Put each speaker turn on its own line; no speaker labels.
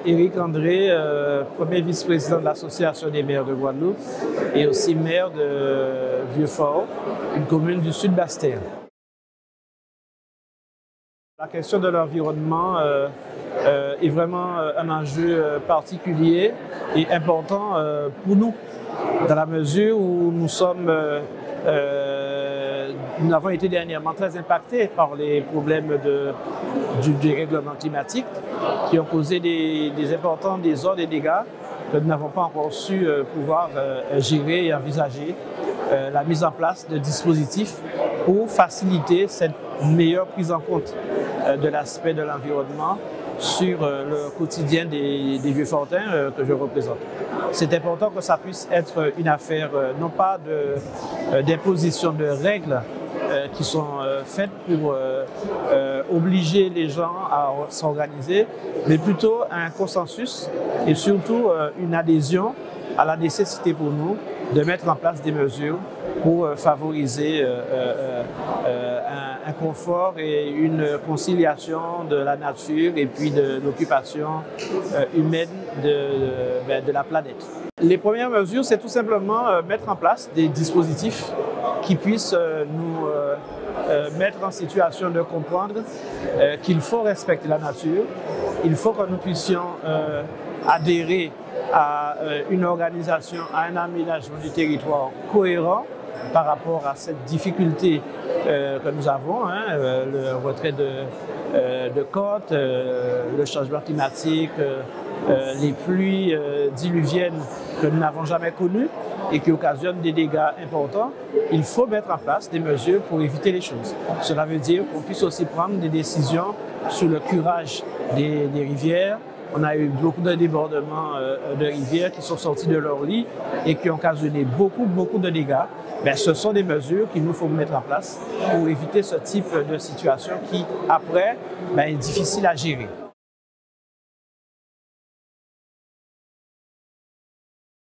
Éric André, premier vice-président de l'Association des maires de Guadeloupe et aussi maire de Vieux-Fort, une commune du sud Basse-Terre. La question de l'environnement est vraiment un enjeu particulier et important pour nous, dans la mesure où nous avons été dernièrement très impactés par les problèmes du dérèglement climatique qui ont causé des importants désordres et dégâts que nous n'avons pas encore su pouvoir gérer et envisager la mise en place de dispositifs pour faciliter cette meilleure prise en compte de l'aspect de l'environnement sur le quotidien des Vieux-Fortins que je représente. C'est important que ça puisse être une affaire non pas d'imposition de règles qui sont faites pour obliger les gens à s'organiser, mais plutôt un consensus et surtout une adhésion à la nécessité pour nous de mettre en place des mesures pour favoriser un confort et une conciliation de la nature et puis de l'occupation humaine de la planète. Les premières mesures, c'est tout simplement mettre en place des dispositifs qui puissent nous mettre en situation de comprendre qu'il faut respecter la nature, il faut que nous puissions adhérer à une organisation, à un aménagement du territoire cohérent par rapport à cette difficulté que nous avons, le retrait de côtes, le changement climatique, les pluies diluviennes que nous n'avons jamais connues et qui occasionnent des dégâts importants. Il faut mettre en place des mesures pour éviter les choses. Cela veut dire qu'on puisse aussi prendre des décisions sur le curage des rivières. On a eu beaucoup de débordements de rivières qui sont sortis de leur lit et qui ont occasionné beaucoup de dégâts. Ce sont des mesures qu'il nous faut mettre en place pour éviter ce type de situation qui, après, est difficile à gérer.